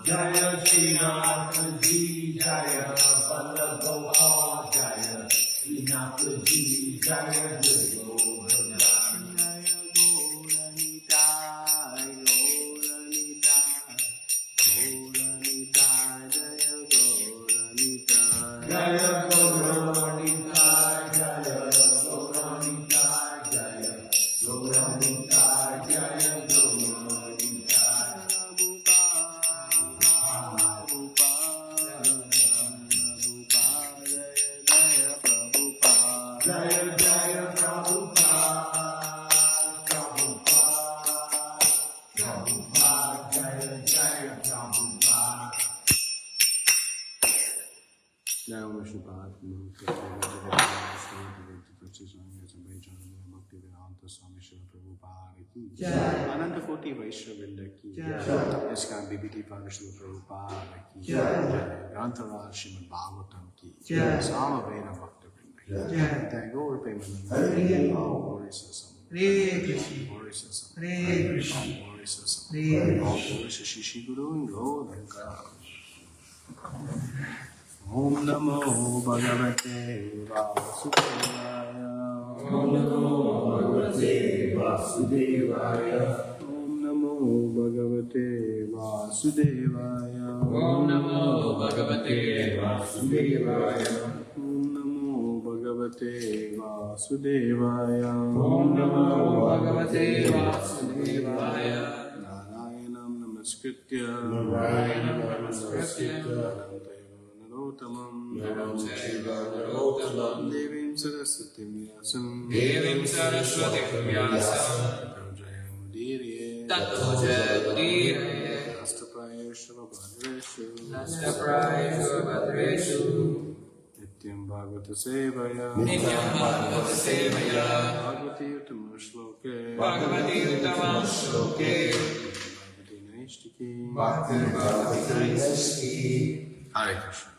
Jaya Śrīnath Ji Jaya Ballabha Jaya Śrīnath Ji Jaya Jaya Ananta Koti Vaishnavinda ki ISKCON BBT Father Srila Prabhupada ki Grantharaj Śrīmad-Bhāgavatam ki Samaveda Bhakta Vrinda ki Thank you for payment. Hare Krishna. Hare Krishna. Hare Krishna. Hare Krishna. Shishi Guru Godhanka. Om Namo Bhagavate Vasudevaya. Om Namo Bhagavate Vasudevaya. Om Namo Bhagavate Vasudevaya. Om Namo Bhagavate Vasudevaya. Om Namo Bhagavate Vasudevaya. Om Namo Bhagavate Vasudevaya. Narayanam Namaskritya. Narayanam Namaskritya. Narotamam Devim Saraswatim Vyasam Tato Jayamudire Astaprayeshu Bhadreshu Nityam Bhagavata Sevaya Bhagavati Uttama Shloke Bhagavati Naishtiki Hare Krishna.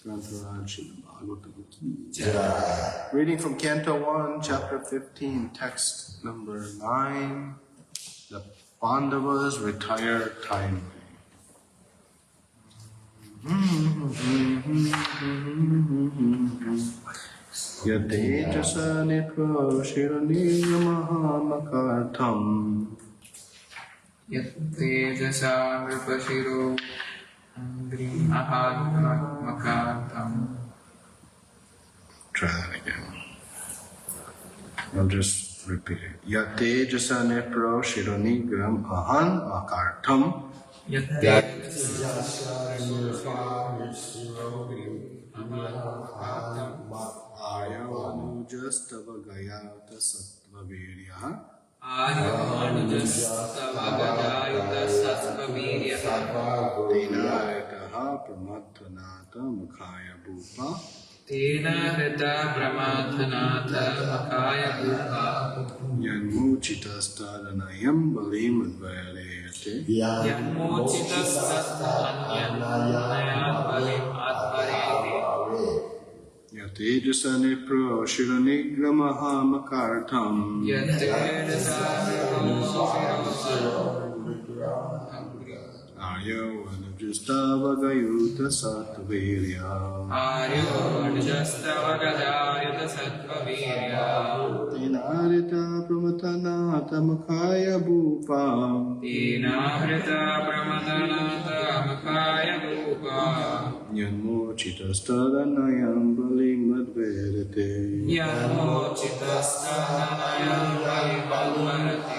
Śrīmad-Bhāgavatam ki Jai. Reading from Canto 1, Chapter 15, Text number 9. The Pandavas retire timely. Yatejasa nitva shiraniyamahamakārtham. Yatejasa nripashiro Makatam. Try that again. I'll just repeat it. Yatejasa nepro shironigram ahan akartam. Yatejasa Aryanujastava gayata sattva viryaha. Aryanujastava gayata sattva viryaha. Tenaritaha pramadhanata mukhaya bhupa. Tenarita pramadhanata mukhaya bhupa. Yanmuchitastadanayam balim advareyate. Yanmuchitastadanayam balim advareyate. Yatejasa nepro shironigramaha makartham. Yatejasa nepro Aryo anujastava gayuta sattvavirya. Aryo anujastava gayuta sattvavirya. Tenarita pramadhanata mukhaya bhupa. Tenarita pramadhanata mukhaya bhupa. Yanmochitastadanayam balim advarete. Yanmochitastadanayam balim advarete.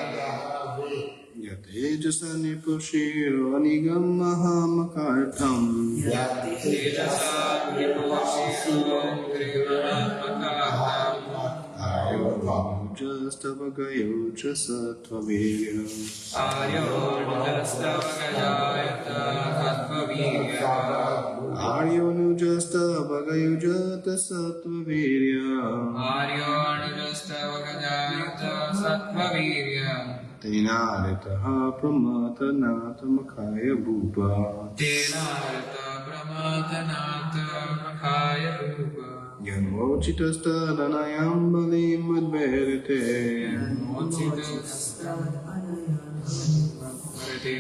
Yatejasa nipushiro anigam mahamakartham. Yatejasa nipushiro anigam Aryanujastava gayuta sattvavirya. Aryanujastava gayuta sattvavirya. Aryanujastava gayuta sattvavirya. Aryanujastava gayuta sattvavirya. Tenaritaha pramadhanata mukhaya bhupa. Tenarita pramadhanata mukhaya bhupa. Yanmochitastadanayam balim advarete. Yanmochitastadanayam balim advarete.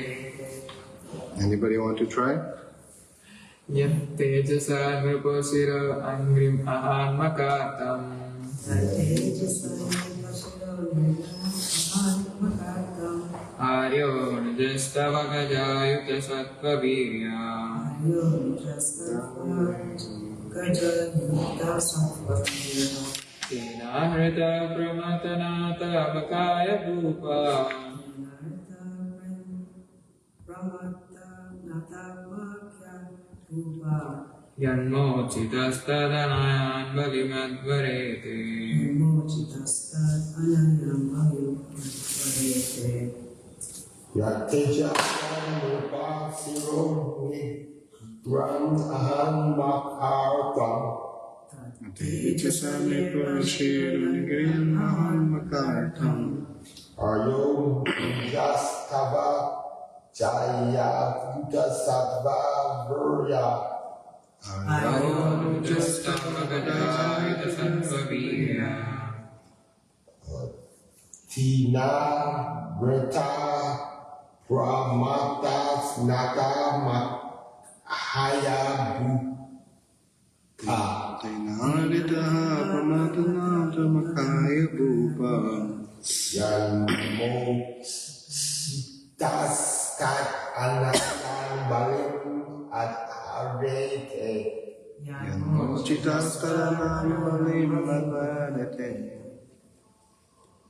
And Anybody want to try? Yat tejasa nrupasira angrim ahanmakatam Aryo nijastavagajayuta sattvavirya Tinahrita pramatanata vakaya bhupa Yanmochitastadanayan balimadvarete Yateja Rupa Siro Ram Aham Makartam Aryo Jastava Jaya Buddha Sattva Virya Aryo Nijastavagajayuta sattvavirya Tina Vrita Pramata Snaka Mahaya Bhuta Tainarita Pramatanata Makaya Bhupa Yanmo Taskat Anatan Balim At Arete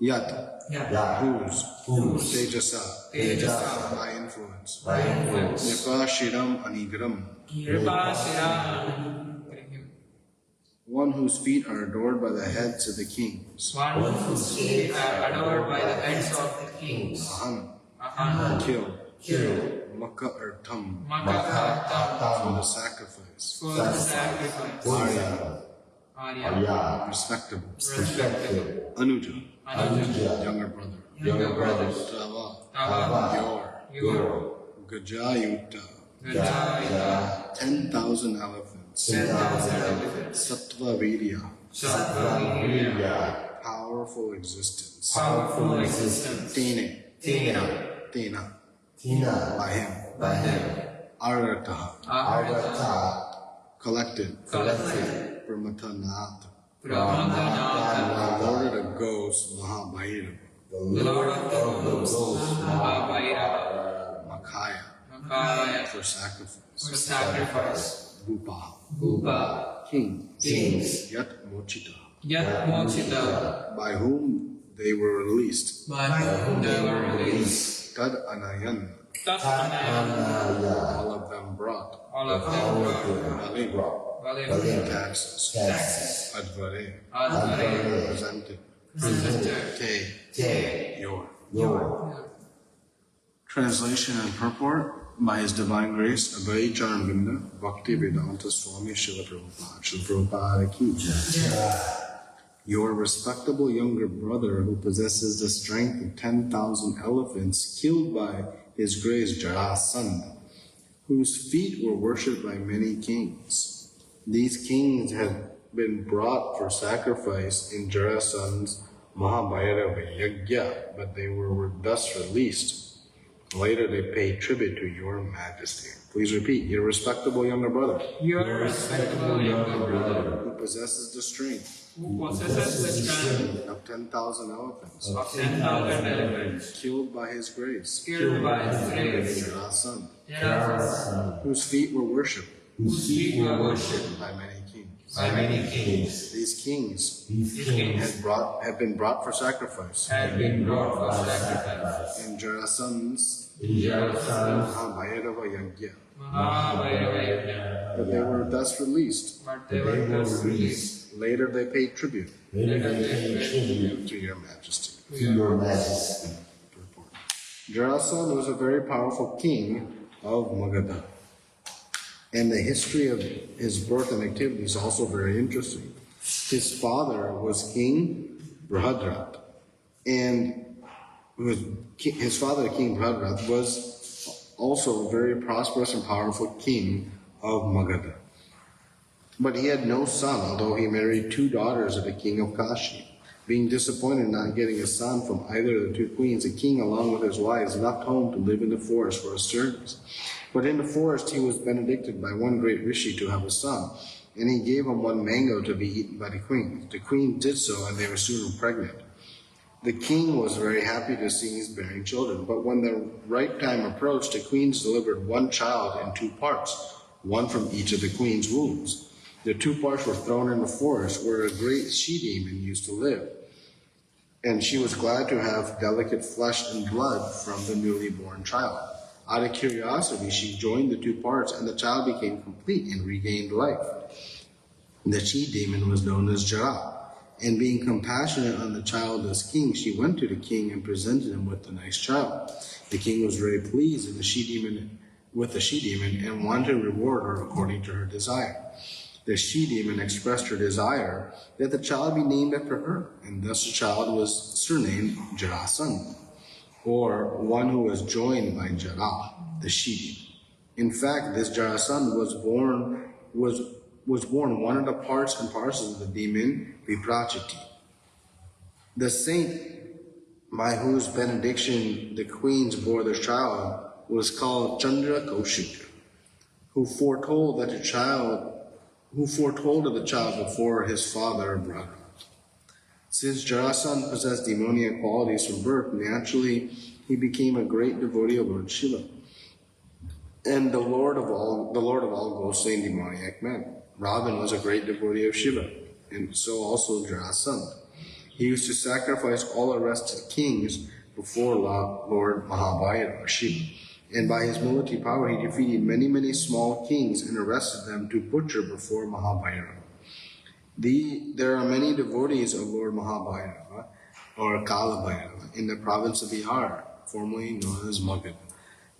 Yat, Ya whose, Tejasa, by influence, Nipashiram Anigram, one whose feet are adored by the heads of the kings, One whose feet are adored by the heads of the kings. Aham, kill, Maka or Tum, for the sacrifice, For the sacrifice. Arya respectable, Respected Anuja, Anuja younger brother, Younger brothers. Tava, Your. Gajayuta, Gajayuta. 10,000 elephants, 10,000 elephants. Sattva Virya, Sattvavirya. powerful existence, Powerful existence. Tene, Tina. Tina by him, Arataha, Arata. collected, Collected. Brahmatanata, Brahmatanata. the Lord of the ghosts, Mahabhairava, The Lord of the ghosts. Mahabhairava. Makaya, Makaya. for sacrifice, For sacrifice. Bhupa, Bhupa. kings, Yat Mochita, Yat Mochita. by whom they were released, By whom they were released. Tad Anayan, Tatmanaya. all of them brought, All of them brought Balim, taxes, Taxes Advare, Advare. presented, Presented. Te, your. Translation and purport by His Divine Grace, Abhay Charanvinda, Bhakti Vedanta Swami Śrīla Prabhupada, Śrīla Prabhupada ki jai. Your respectable younger brother who possesses the strength of 10,000 elephants killed by His Grace Jarāsandha, whose feet were worshipped by many kings. These kings had been brought for sacrifice in Jarāsandha's Mahabhairava Yajna, but they were thus released. Later they paid tribute to your majesty. Please repeat, your respectable younger brother Your respectable younger brother who possesses the strength who possesses the strength of 10,000 elephants of 10,000 elephants killed by his grace, killed by his grace. Jarāsandha, Jarāsandha. whose feet were worshipped Whose feet were worshipped by many kings. by many kings. These kings These kings had been brought for sacrifice had been brought for sacrifice. in Jarāsandha's Jarāsandha's Mahabhairava Yajna, Mahabhairava Yajna. but they were thus released. But they were thus released. Later they paid tribute Later they paid tribute to your majesty. to your majesty. Jarāsandha was a very powerful king of Magadha. And the history of his birth and activity is also very interesting. His father was King Brihadrat, and his father, King Brihadrat, was also a very prosperous and powerful king of Magadha. But he had no son, although he married 2 daughters of the king of Kashi. Being disappointed not getting a son from either of the 2 queens, the king, along with his wives, left home to live in the forest for a service. But in the forest he was benedicted by one great rishi to have a son, and he gave him one mango to be eaten by the queen. The queen did so, and they were soon pregnant. The king was very happy to see his bearing children, but when the right time approached, the queens delivered one child in 2 parts, one from each of the queen's wombs. The 2 parts were thrown in the forest where a great she-demon used to live, and she was glad to have delicate flesh and blood from the newly born child. Out of curiosity, she joined the 2 parts, and the child became complete and regained life. The she-demon was known as Jara, and being compassionate on the childless king, she went to the king and presented him with the nice child. The king was very pleased with the she-demon and wanted to reward her according to her desire. The she-demon expressed her desire that the child be named after her, and thus the child was surnamed Jarāsandha, or one who was joined by Jara, the she-demon. In fact, this Jarāsandha was born one of the parts and parcels of the demon Viprachiti. The saint by whose benediction the queens bore their child was called Chandra Kaushika, who foretold of the child before his father or brother. Since Jarāsandha possessed demoniac qualities from birth, naturally he became a great devotee of Lord Shiva, and the Lord of all ghostly and demoniac men. Ravan was a great devotee of Shiva, and so also Jarāsandha. He used to sacrifice all arrested kings before Lord Mahabhairava, Shiva, and by his military power he defeated many small kings and arrested them to butcher before Mahabhairava. There are many devotees of Lord Mahabhairava, or Kalabhairava, in the province of Bihar, formerly known as Magad.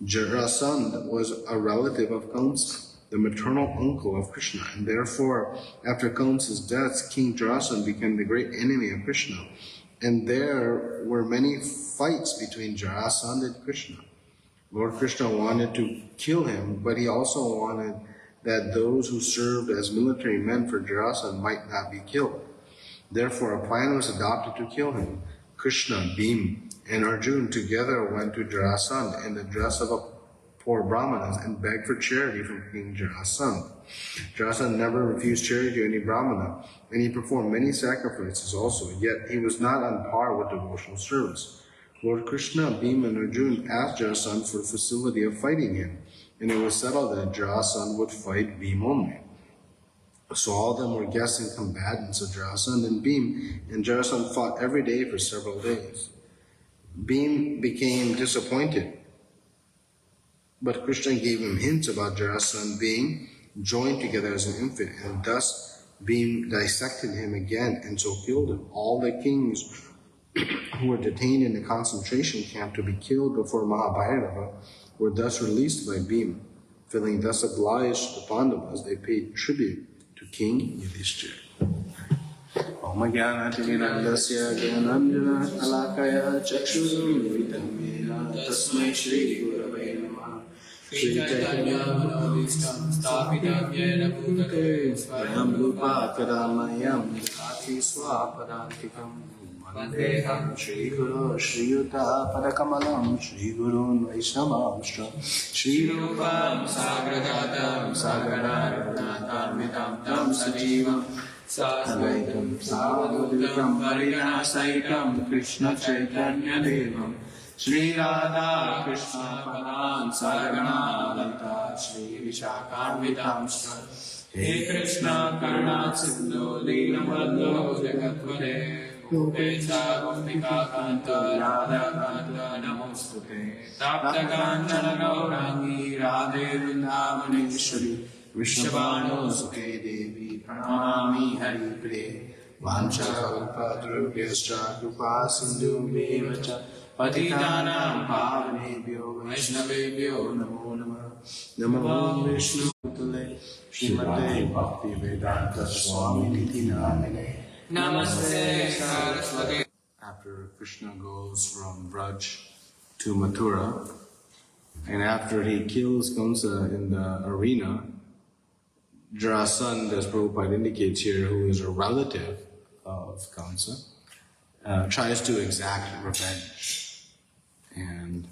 Jarāsandha was a relative of Kamsa, the maternal uncle of Krishna, and therefore, after Kamsa's death, King Jarāsandha became the great enemy of Krishna, and there were many fights between Jarāsandha and Krishna. Lord Krishna wanted to kill him, but he also wanted that those who served as military men for Jarāsandha might not be killed. Therefore, a plan was adopted to kill him. Krishna, Bhīma, and Arjuna together went to Jarāsandha in the dress of a poor brahmanas and begged for charity from King Jarāsandha. Jarāsandha never refused charity to any brahmana, and he performed many sacrifices also, yet he was not on par with devotional service. Lord Krishna, Bhīma, and Arjuna asked Jarāsandha for the facility of fighting him, and it was settled that Jarāsandha would fight Bhīma only. So all of them were guests and combatants of Jarāsandha and Bhīma, and Jarāsandha fought every day for several days. Bhīma became disappointed, but Krishna gave him hints about Jarāsandha being joined together as an infant, and thus Bhīma dissected him again and so killed him. All the kings who were detained in the concentration camp to be killed before Mahabhairava were thus released by Bhīma. Feeling thus obliged to the Pandavas, they paid tribute to King Yudhishthira. Om Jnana-timirandasya Jnananjana Alakaya Chakshurumilitam Yena Tasmai Shri Gurave Namaha Shri Chaitanya Manavishtam Sthapitam Yena Bhutale Swayam Rupa Kadamayam Ati Swapadantikam Vandeham Shri Guru Shri Yuta Padakamalam Shri Gurun Vaishnavamshra Shri Rupam Sagradatam Sagaradatam Vitam Tam Sajivam Sadvaitam Savadutam Parinasaitam Krishna Chaitanya Devam Shri Radha Krishna Padam Sargana Lata Shri Vishakam He Krishna Karuna Sindhu Dinabandhu Jagatpade Rupecha Gopika Kanta Radha Kanta Namostute Tapta Kanchana Gaurangi Radhe Vrindavaneshwari Vrishabhanu Sukhe Devi Pranamami Hari Pre Vancha Kalpadrubhyascha Krupa Sindhu Mevacha Patitanam Pavanebhyo Vaishnavebhyo Namo Namah Namo Vishnu Putale Śrīmate Bhaktivedanta Swami Niti Namine Namaste Saraswati. After Krishna goes from Braj to Mathura, and after he kills Kamsa in the arena, Jarāsandha, as Prabhupada indicates here, who is a relative of Kamsa, tries to exact revenge. And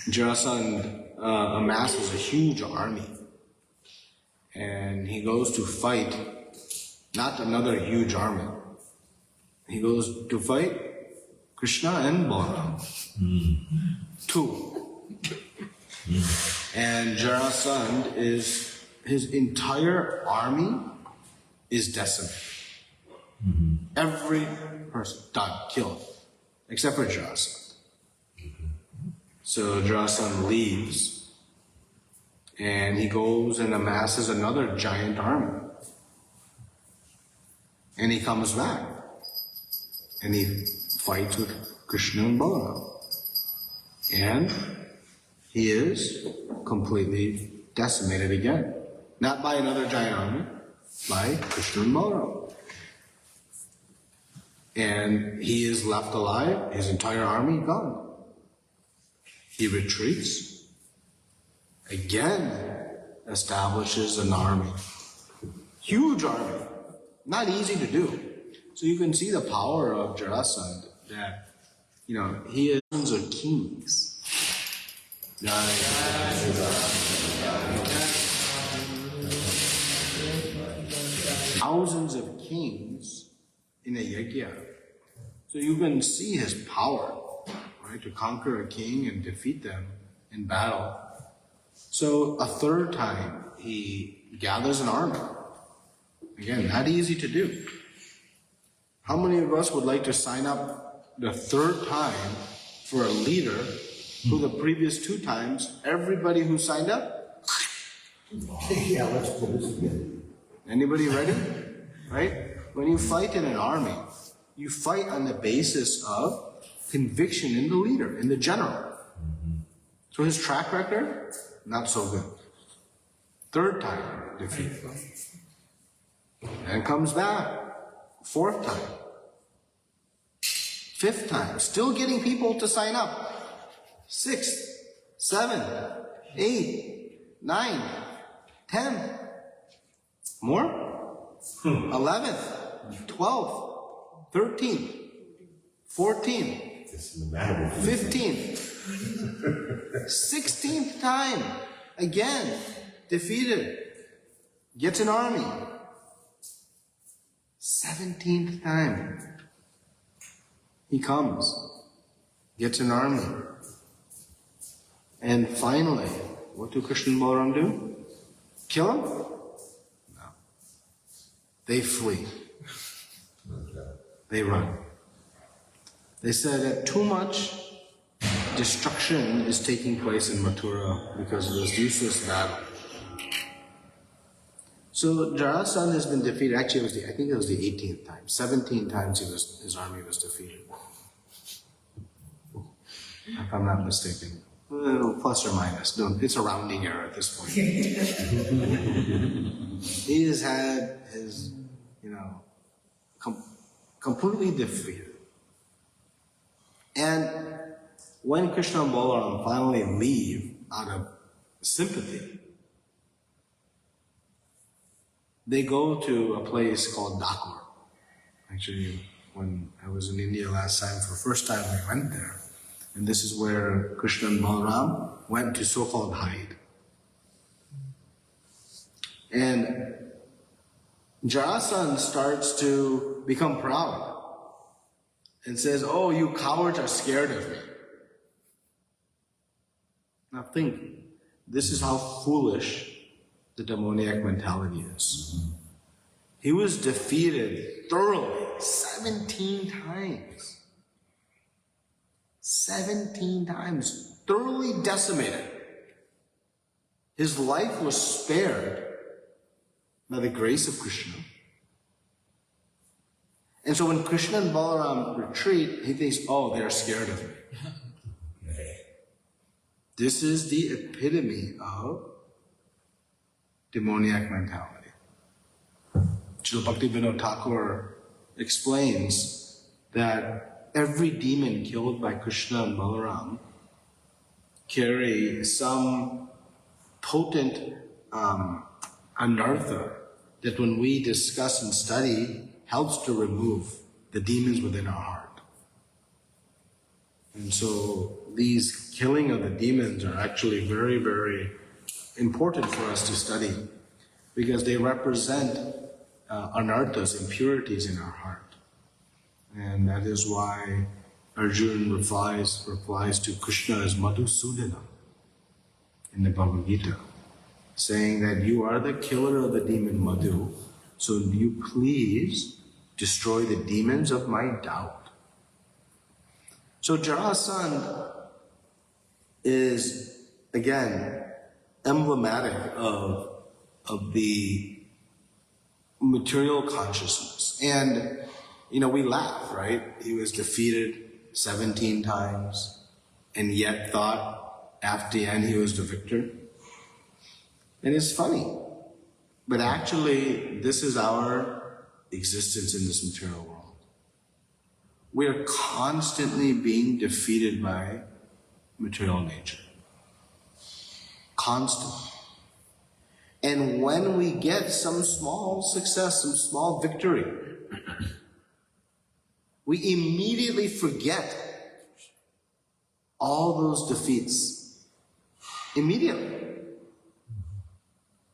Jarāsandha amasses a huge army, and he goes to fight not another huge army. He goes to fight Kṛṣṇa and Balaram. Two. And Jarāsandha his entire army is decimated. Every person done, killed, except for Jarāsandha. So Jarāsandha leaves, and he goes and amasses another giant army. And he comes back, and he fights with Kṛṣṇa and Balaram. And he is completely decimated again. Not by another giant army, by Kṛṣṇa and Balaram. And he is left alive, his entire army gone. He retreats, again establishes an army. Huge army, not easy to do. So you can see the power of Jarāsandha, that, he is thousands of kings. Thousands of kings in a yajna. So you can see his power, right, to conquer a king and defeat them in battle. So a third time he gathers an army. Again, not easy to do. How many of us would like to sign up the third time for a leader who the previous two times, everybody who signed up? Yeah, let's put this again. Anybody ready? Right? When you fight in an army, you fight on the basis of conviction in the leader, in the general. So his track record, not so good. Third time, defeat. And comes back. Fourth time. Fifth time, still getting people to sign up. Sixth, seventh, eighth, 9, 10. More? 11th, 12th, 13th, 14th, 15th, 16th time, again, defeated, gets an army. 17th time, he comes, gets an army. And finally, what do Kṛṣṇa and Balaram do? Kill him? No. They flee. They run. They said that too much destruction is taking place in Mathura because of this useless battle. So Jarāsandha has been defeated. Actually, I think it was the 18th time. 17 times his army was defeated. If I'm not mistaken. Plus or minus. No, it's a rounding error at this point. He has had his, completely defeated. And when Kṛṣṇa and Balaram finally leave out of sympathy, they go to a place called Dhakur. Actually, when I was in India last time, for the first time we went there. And this is where Kṛṣṇa and Balaram went to so-called hide. And Jarāsandha starts to become proud and says, "Oh, you cowards are scared of me." Now think, this is how foolish the demoniac mentality is. He was defeated thoroughly 17 times. 17 times, thoroughly decimated. His life was spared by the grace of Kṛṣṇa. And so when Kṛṣṇa and Balaram retreat, he thinks, "Oh, they're scared of me." This is the epitome of demoniac mentality. Srila Bhaktivinoda Thakur explains that every demon killed by Kṛṣṇa and Balaram carry some potent anartha that when we discuss and study helps to remove the demons within our heart. And so these killing of the demons are actually very, very important for us to study because they represent anarthas, impurities in our heart. And that is why Arjuna replies to Krishna as Madhusudana in the Bhagavad Gita, saying that you are the killer of the demon Madhu, so you please destroy the demons of my doubt. So Jarāsandha is, again, emblematic of the material consciousness. And, we laugh, right? He was defeated 17 times and yet thought after the end he was the victor. And it's funny. But actually, this is our existence in this material world. We are constantly being defeated by material nature. Constantly. And when we get some small success, some small victory, we immediately forget all those defeats. Immediately.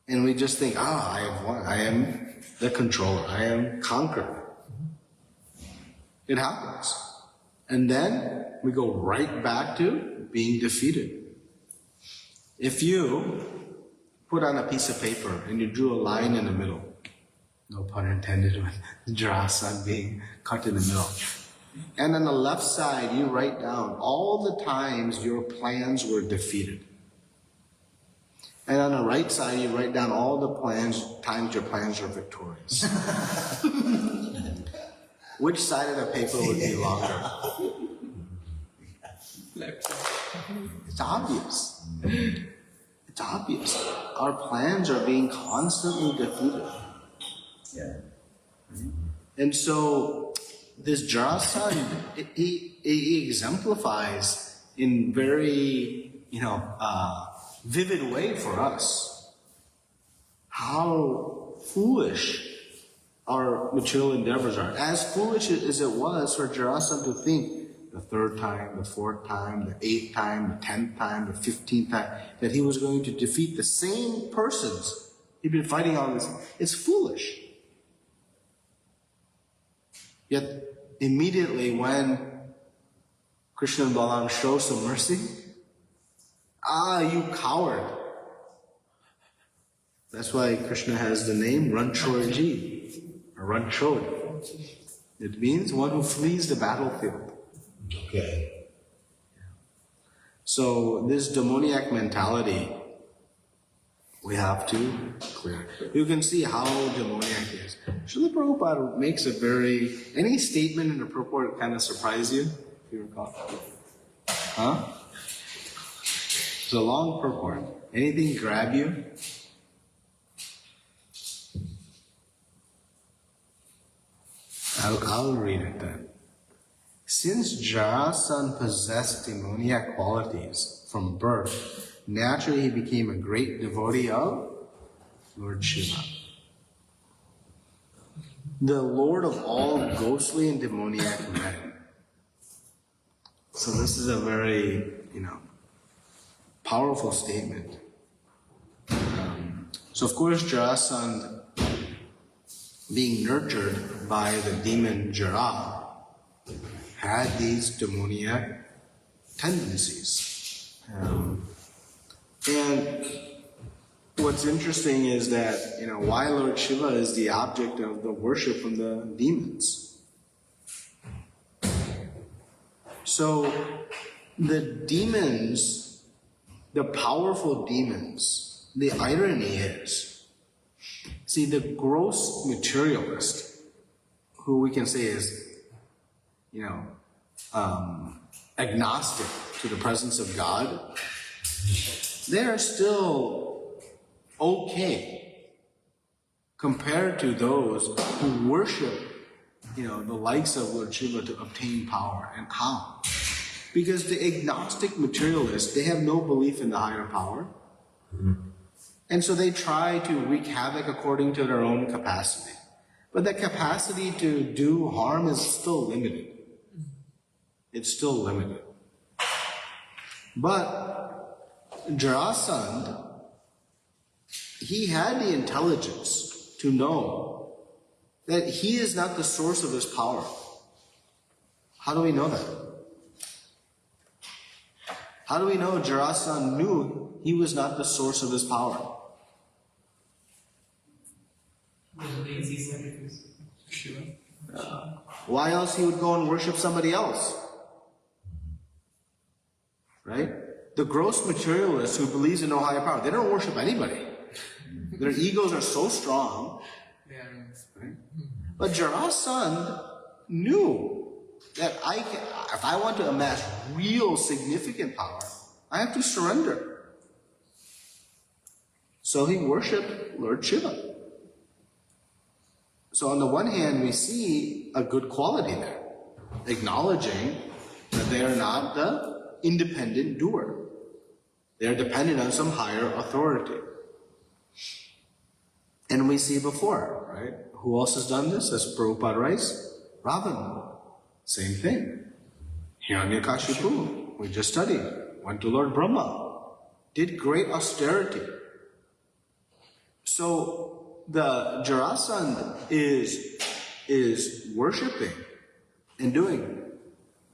And we just think, I have won. I am the controller. I am conquered. It happens. And then we go right back to being defeated. If you put on a piece of paper and you drew a line in the middle, no pun intended with Jarāsandha being cut in the middle, and on the left side you write down all the times your plans were defeated. And on the right side you write down all the times your plans were victorious. Which side of the paper would be longer? It's obvious. It's obvious. Our plans are being constantly defeated. Yeah. And so this Jarāsandha, he exemplifies in very, vivid way for us how foolish our material endeavors are. As foolish as it was for Jarāsandha to think the third time, the fourth time, the 8th time, the 10th time, the 15th time, that he was going to defeat the same persons he'd been fighting all this. It's foolish. Yet immediately when Krishna and Balaram show some mercy, you coward. That's why Krishna has the name Ranchorji, or Ranchod. It means one who flees the battlefield. Okay. So this demoniac mentality, we have to clear. You can see how demoniac it is. Srila Prabhupada makes any statement in the purport kind of surprise you, if you recall? Huh? It's a long purport. Anything grab you? I'll read it then. Since Jarāsandha possessed demoniac qualities from birth, naturally he became a great devotee of Lord Shiva, the Lord of all ghostly and demoniac men. So this is a very, powerful statement. So of course Jarāsandha, being nurtured by the demon Jara, had these demoniac tendencies. And what's interesting is that, why Lord Shiva is the object of the worship from the demons. So the demons, the powerful demons, the irony is, see, the gross materialist, who we can say is, agnostic to the presence of God, they are still okay compared to those who worship, the likes of Lord Shiva to obtain power. And how? Because the agnostic materialists, they have no belief in the higher power. Mm-hmm. And so they try to wreak havoc according to their own capacity. But the capacity to do harm is still limited. It's still limited. But Jarāsandha, he had the intelligence to know that he is not the source of his power. How do we know that? How do we know Jarāsandha knew he was not the source of his power? Why else he would go and worship somebody else? Right? The gross materialist who believes in no higher power, they don't worship anybody. Their egos are so strong. Right? But Jarāsandha knew that if I want to amass real significant power, I have to surrender. So he worshipped Lord Shiva. So on the one hand, we see a good quality there, acknowledging that they are not the independent doer. They are dependent on some higher authority. And we see before, right? Who else has done this? As Prabhupada writes, Ravana. Same thing. Hiranyakashipu, we just studied, went to Lord Brahma, did great austerity. So the Jarāsandha is worshipping and doing.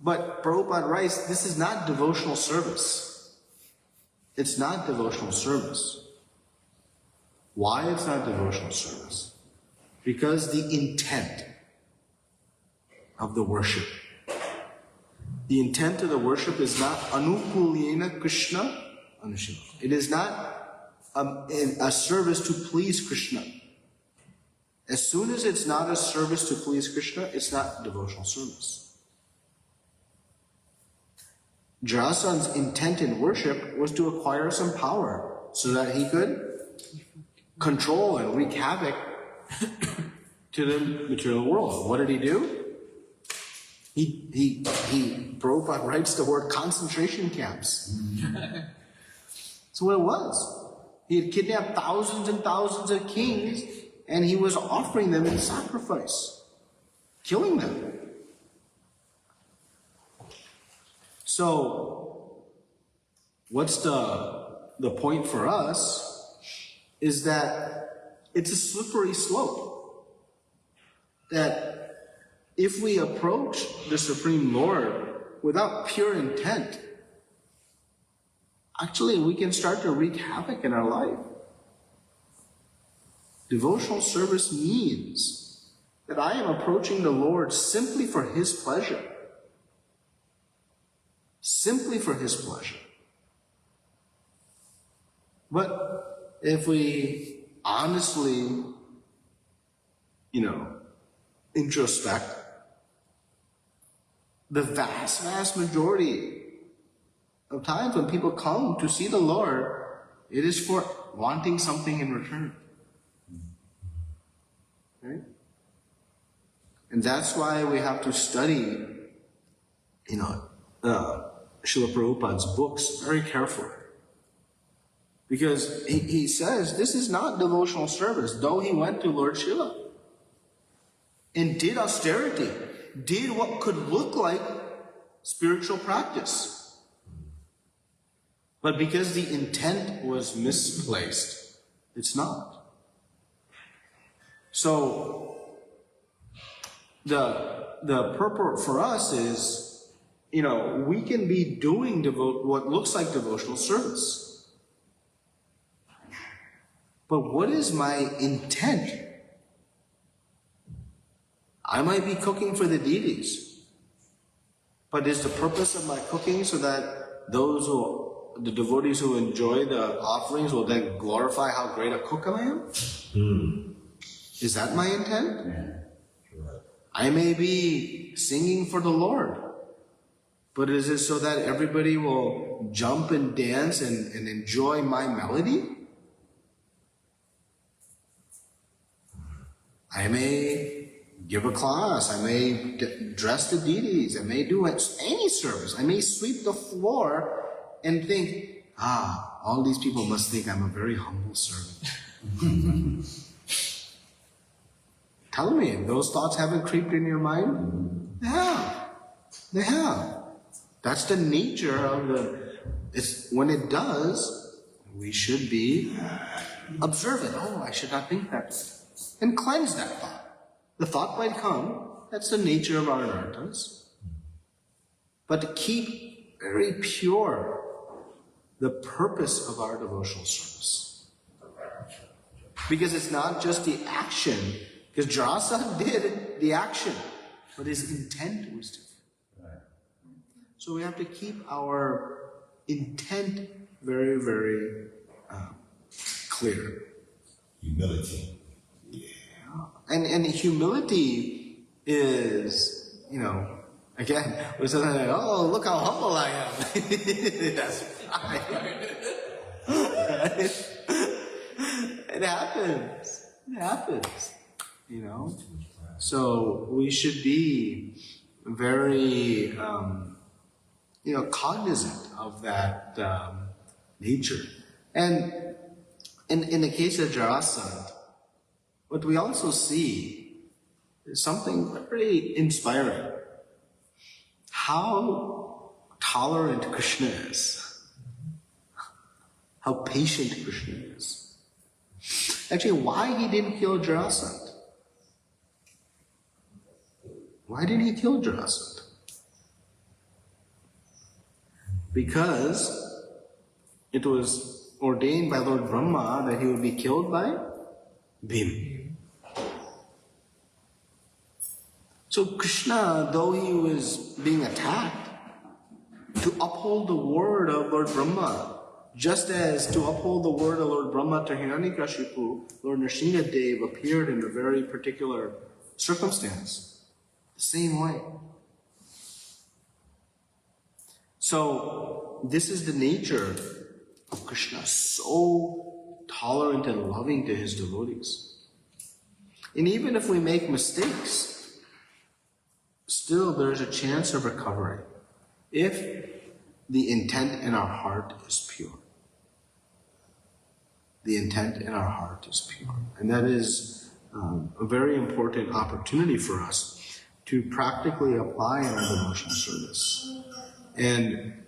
But Prabhupada writes, this is not devotional service. It's not devotional service. Why it's not devotional service? Because the intent of the worship. The intent of the worship is not anukulyena Krishna anushima. It is not a service to please Krishna. As soon as it's not a service to please Krishna, it's not devotional service. Jarāsandha's intent in worship was to acquire some power so that he could control and wreak havoc to the material world. What did he do? Prabhupada writes the word concentration camps. That's what it was. He had kidnapped thousands and thousands of kings, and he was offering them in sacrifice, killing them. So, what's the point for us is that it's a slippery slope. That if we approach the Supreme Lord without pure intent, actually we can start to wreak havoc in our life. Devotional service means that I am approaching the Lord simply for His pleasure. Simply for His pleasure. But if we honestly, introspect, the vast majority of times when people come to see the Lord, it is for wanting something in return. Right? And that's why we have to study, Srila Prabhupada's books very carefully. Because he says this is not devotional service, though he went to Lord Shiva and did austerity, did what could look like spiritual practice. But because the intent was misplaced, it's not. So, the purport for us is, we can be doing what looks like devotional service. But what is my intent? I might be cooking for the deities. But is the purpose of my cooking so that the devotees who enjoy the offerings will then glorify how great a cook I am? Is that my intent? Yeah. Sure. I may be singing for the Lord. But is it so that everybody will jump and dance and enjoy my melody? I may give a class, I may dress the deities, I may do any service, I may sweep the floor and think, all these people must think I'm a very humble servant. Tell me, those thoughts haven't creeped in your mind? They have. They have. That's the nature when it does, we should be observant. Oh, I should not think that way. And cleanse that thought. The thought might come. That's the nature of our anarthas. But to keep very pure the purpose of our devotional service. Because it's not just the action. Because Jarāsandha did the action, but his intent was different. So we have to keep our intent very, very clear. Humility. Yeah. And humility is, again, we're saying, oh, look how humble I am. That's right. It happens. It happens. So we should be very, cognizant of that nature. And in the case of Jarāsandha, what we also see is something very inspiring. How tolerant Kṛṣṇa is. How patient Kṛṣṇa is. Actually, why he didn't kill Jarāsandha? Why didn't he kill Jarāsandha? Because it was ordained by Lord Brahma that he would be killed by Bhīma. So Kṛṣṇa, though he was being attacked, to uphold the word of Lord Brahma, just as to uphold the word of Lord Brahma to Hiranyakashipu, Lord Nrsimhadev appeared in a very particular circumstance, the same way. So this is the nature of Kṛṣṇa, so tolerant and loving to his devotees. And even if we make mistakes, still there's a chance of recovery if the intent in our heart is pure. The intent in our heart is pure. And that is a very important opportunity for us to practically apply in our devotional service. And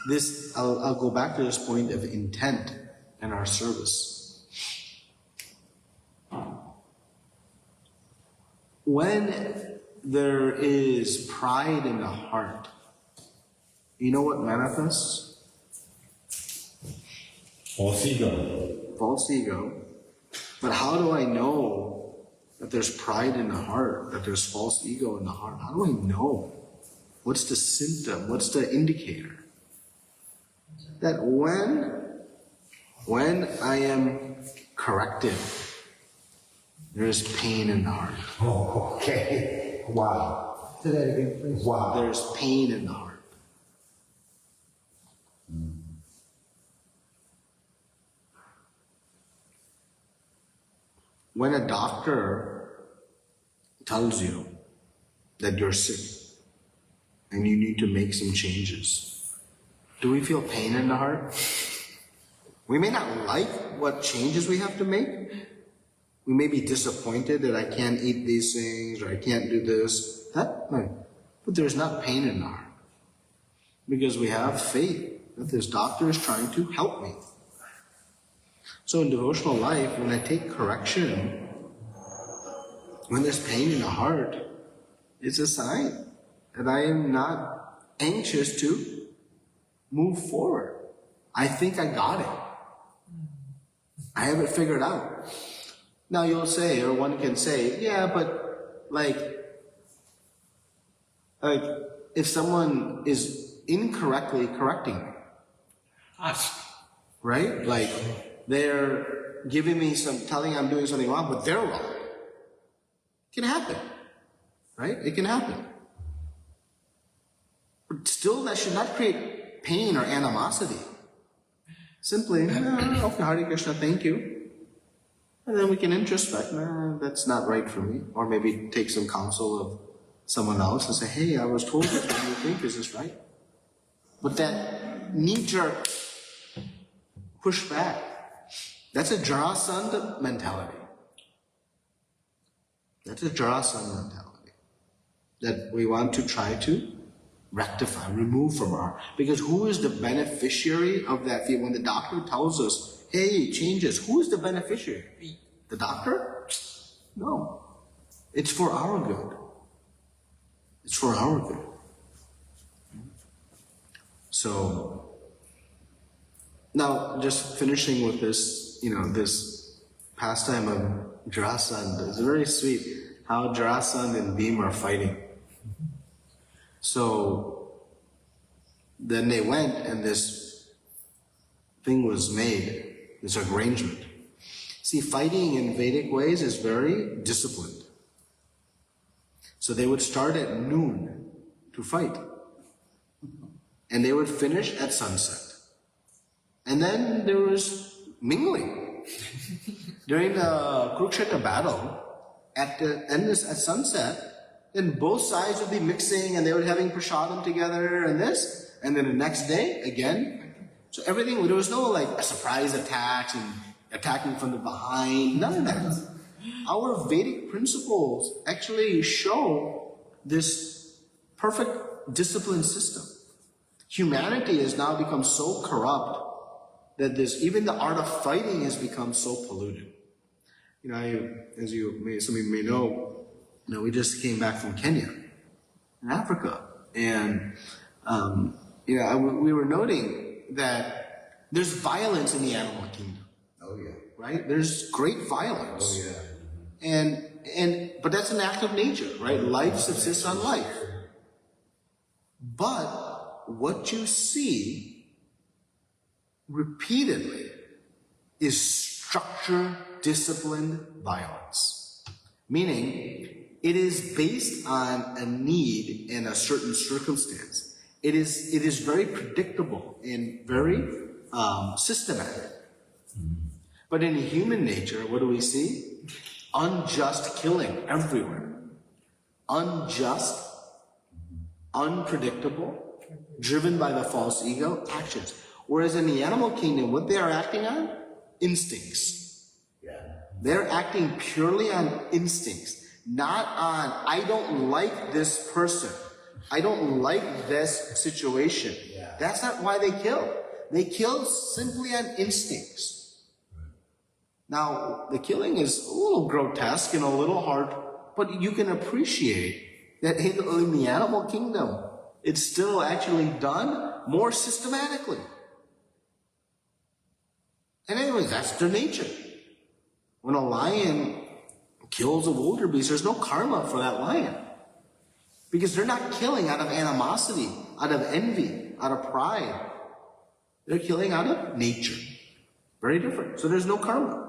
this, I'll go back to this point of intent in our service. When there is pride in the heart, you know what manifests? False ego. False ego. But how do I know that there's pride in the heart, that there's false ego in the heart? How do I know? What's the symptom? What's the indicator? That when I am corrected, there is pain in the heart. Oh, okay. Wow. Say that again, please. Wow. There's pain in the heart. When a doctor tells you that you're sick and you need to make some changes, do we feel pain in the heart? We may not like what changes we have to make. We may be disappointed that I can't eat these things or I can't do this. But there's not pain in the heart. Because we have faith that this doctor is trying to help me. So in devotional life, when I take correction, when there's pain in the heart, it's a sign that I am not anxious to move forward. I think I got it. I have it figured out. Now you'll say, or one can say, yeah, but like if someone is incorrectly correcting me, right? Like they're giving me telling I'm doing something wrong, but they're wrong. It can happen, right? It can happen. But still, that should not create pain or animosity. Simply, okay, Hare Krishna, thank you. And then we can introspect, that's not right for me. Or maybe take some counsel of someone else and say, hey, I was told this, what do you think? Is this right? But that knee-jerk push back, that's a Jarāsandha mentality. That's a Jarāsandha mentality. That we want to try to rectify, remove from our, because who is the beneficiary of that fear? When the doctor tells us, hey, changes, who is the beneficiary? The doctor? No. It's for our good. It's for our good. So, now just finishing with this, this pastime of Jarāsandha. It's very sweet how Jarāsandha and Bhīma are fighting. So, then they went and this thing was made, this arrangement. See, fighting in Vedic ways is very disciplined. So they would start at noon to fight. And they would finish at sunset. And then there was mingling. During the Kurukshetra battle, at sunset, then both sides would be mixing and they were having prasadam together and this. And then the next day, again. So everything, there was no like surprise attacks and attacking from the behind, none of that. Our Vedic principles actually show this perfect discipline system. Humanity has now become so corrupt that even the art of fighting has become so polluted. As some of you may know, we just came back from Kenya, in Africa, and we were noting that there's violence in the animal kingdom. Oh yeah. Right? There's great violence. Oh yeah. But that's an act of nature, right? Life subsists on life. But what you see repeatedly is structured, disciplined violence. Meaning, it is based on a need in a certain circumstance. It is very predictable and very systematic. But in human nature, what do we see? Unjust killing everywhere. Unjust, unpredictable, driven by the false ego actions. Whereas in the animal kingdom, what they are acting on? Instincts. Yeah. They're acting purely on instincts, not on, I don't like this person. I don't like this situation. Yeah. That's not why they kill. They kill simply on instincts. Now, the killing is a little grotesque and a little hard, but you can appreciate that in the animal kingdom, it's still actually done more systematically. And anyways, that's their nature. When a lion kills a wildebeest, there's no karma for that lion. Because they're not killing out of animosity, out of envy, out of pride. They're killing out of nature. Very different. So there's no karma.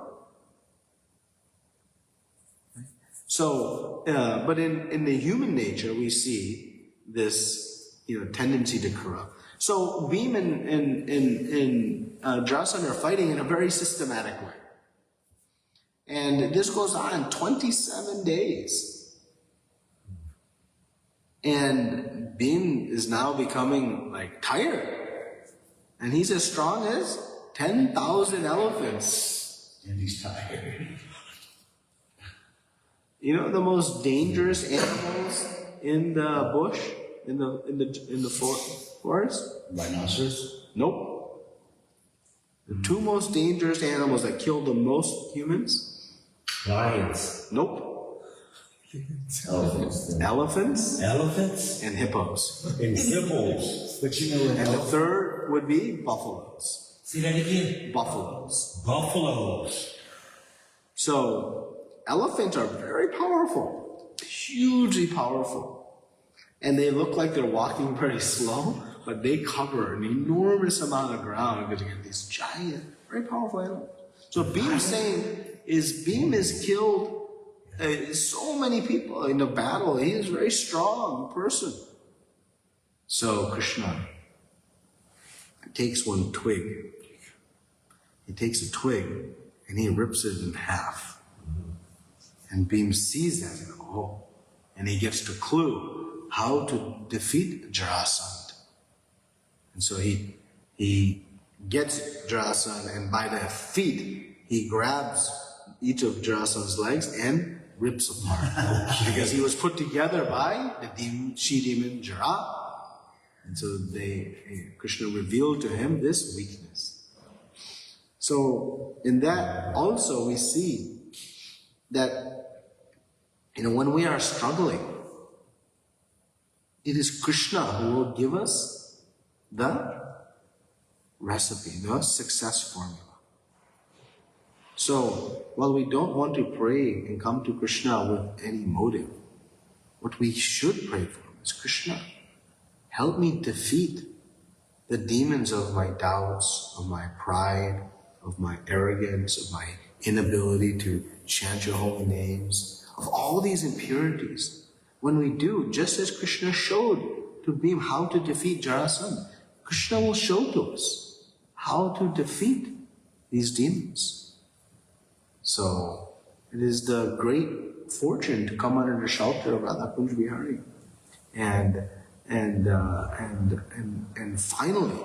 So, but in the human nature, we see this, tendency to corrupt. So Bhīma and Jarāsandha are fighting in a very systematic way. And this goes on 27 days. And Bhīma is now becoming tired. And he's as strong as 10,000 elephants. And he's tired. The most dangerous animals in the bush, in the forest? Rhinoceros? Nope. The two most dangerous animals that kill the most humans? Lions. Nope. Elephants. Elephants and hippos. And hippos. But And the third would be buffaloes. See that again? Buffaloes. Buffaloes. So, elephants are very powerful, hugely powerful. And they look like they're walking very slow, but they cover an enormous amount of ground because you get these giant, very powerful animals. So Bhīma has killed so many people in the battle. He is a very strong person. So Kṛṣṇa takes one twig. He takes a twig and he rips it in half. And Bhīma sees that and he gets the clue how to defeat Jarāsandha. And so he gets Jarāsandha, and by the feet he grabs each of Jarāsandha's legs and rips apart. Because he was put together by the she demon Jara And so Krishna revealed to him this weakness. So in that also we see that, when we are struggling, it is Krishna who will give us the recipe, the success formula. So, while we don't want to pray and come to Krishna with any motive, what we should pray for is, Krishna, help me defeat the demons of my doubts, of my pride, of my arrogance, of my inability to chant your holy names, of all these impurities. When we do, just as Krishna showed to Bhīma how to defeat Jarāsandha, Krishna will show to us how to defeat these demons. So, it is the great fortune to come under the shelter of Radha Kunj Bihari and finally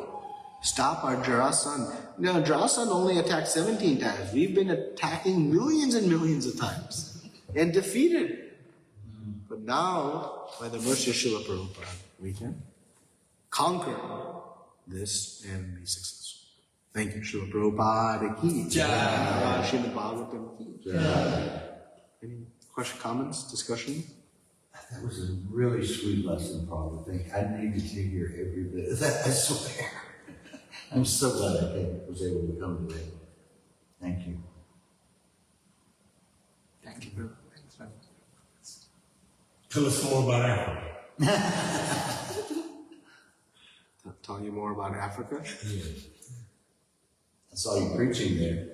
stop our Jarāsandha. Now, Jarāsandha only attacked 17 times. We've been attacking millions and millions of times and defeated. But now, by the mercy of Srila Prabhupada, we can conquer this and be successful. Thank you, Srila Prabhupada ki jai. Śrīmad-Bhāgavatam ki jai. Any questions, comments, discussion? That was a really sweet lesson, Prabhupada. I needed to hear every bit of that, I swear. I'm so glad I was able to come today. Thank you. Thank you, brother. Tell us more about Africa. Tell you more about Africa? Yes. I saw you preaching there.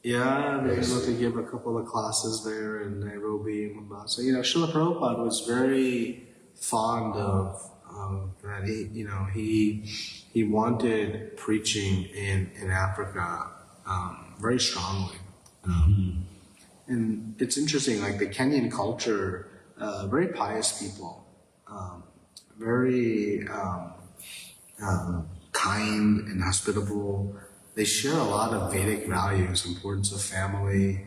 Yeah, I was able to give a couple of classes there in Nairobi and Mombasa. Srila Prabhupada was very fond of that. He wanted preaching in Africa very strongly. And it's interesting, like the Kenyan culture, very pious people, very kind and hospitable. They share a lot of Vedic values, importance of family.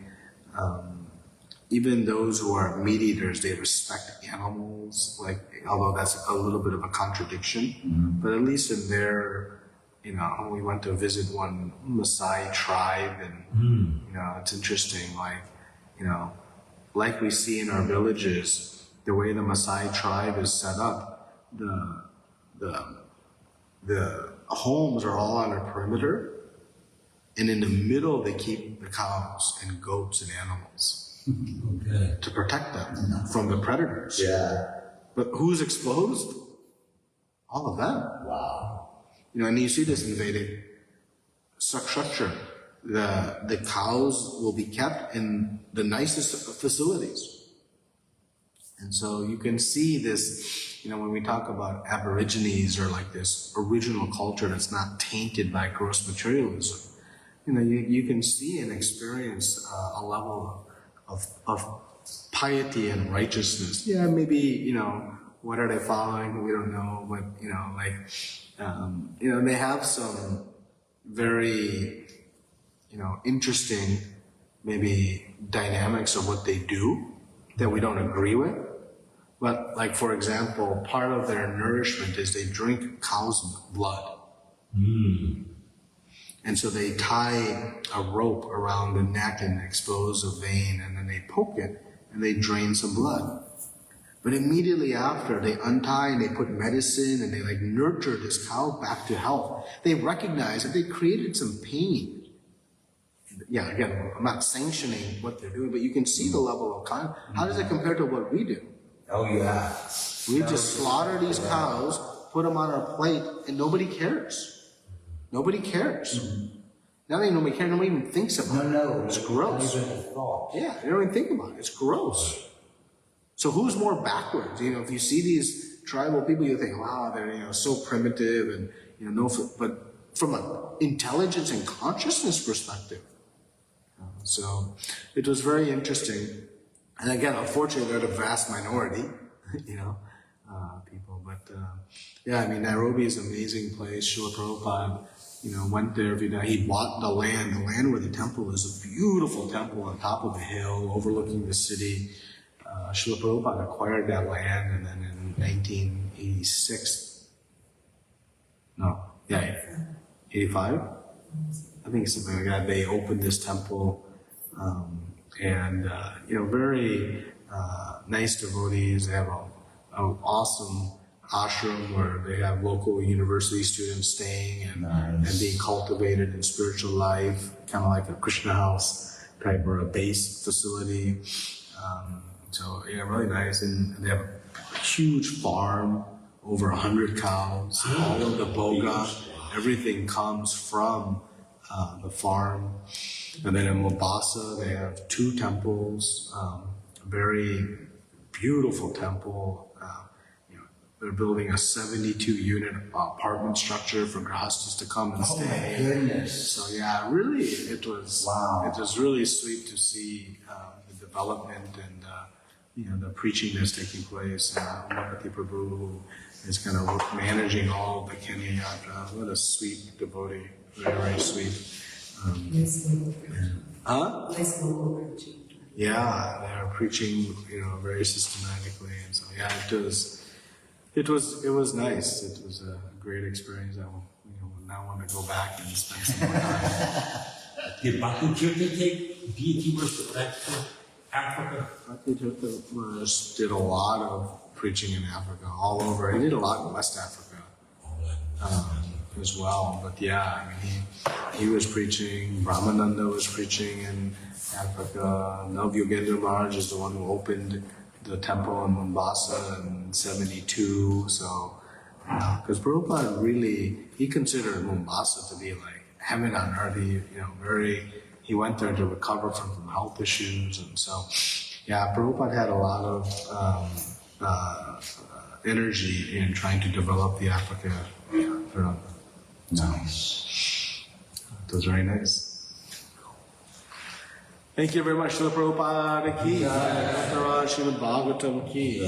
Even those who are meat eaters, they respect animals, although that's a little bit of a contradiction. But at least in their, we went to visit one Maasai tribe, and, it's interesting, like we see in our villages, the way the Maasai tribe is set up, the homes are all on a perimeter, and in the middle they keep the cows and goats and animals to protect them from the predators. Yeah. But who's exposed? All of them. Wow. And you see this in Vedic structure. The cows will be kept in the nicest facilities. And so you can see this, when we talk about Aborigines or like this original culture that's not tainted by gross materialism, you can see and experience a level of piety and righteousness. Yeah, maybe, what are they following? We don't know, but, they have some very, interesting, maybe dynamics of what they do that we don't agree with. But for example, part of their nourishment is they drink cow's blood. And so they tie a rope around the neck and expose a vein, and then they poke it and they drain some blood. But immediately after, they untie and they put medicine and they nurture this cow back to health. They recognize that they created some pain. Yeah, again, I'm not sanctioning what they're doing, but you can see the level of kindness. How does it compare to what we do? Oh, yeah. We just slaughter these cows, put them on our plate, and nobody cares. Nobody cares. Not only nobody cares, nobody even thinks about it. No. It's gross. Not even a thought. Yeah, they don't even think about it. It's gross. So who's more backwards? If you see these tribal people, you think, wow, they're so primitive and but from an intelligence and consciousness perspective. So it was very interesting. And again, unfortunately, they're the vast minority, people. But Nairobi is an amazing place. Srila Prabhupada, went there every day. He bought the land. The land where the temple is a beautiful temple on top of a hill overlooking the city. Srila Prabhupada acquired that land, and then in 1986, No, yeah, 85? I think something like that. They opened this temple, and very nice devotees. They have an awesome ashram where they have local university students staying and being cultivated in spiritual life, kind of like a Krishna house type or a base facility. Really nice. And they have a huge farm, over 100 cows, all of the boga, everything comes from the farm. And then in Mombasa, they have 2 temples, a very beautiful temple. They're building a 72-unit apartment structure for grahastas to come and stay. Oh my goodness! So yeah, really, it was really sweet to see the development and the preaching that's taking place. Umakati Prabhu, who is kind of managing all of the Kenya Yatra. What a sweet devotee, very, very sweet. Yeah, they're preaching, very systematically, and so yeah, it was nice. It was a great experience. I will, now want to go back and spend some more time. Did Bhakti Tirtha take deity worship back to Africa? Bhakti Tirtha did a lot of preaching in Africa, all over. He did a lot in West Africa as well. But yeah, he was preaching. Brahmananda was preaching in Africa. Navyogendra Maharaj is the one who opened the temple in Mombasa in 72. So, because Prabhupada really, he considered Mombasa to be like heaven on earth. He went there to recover from some health issues, and so, yeah, Prabhupada had a lot of energy in trying to develop the Africa. Nice. It was very nice. Thank you very much to the Prabhupada ki, Śrīmad-Bhāgavatam ki.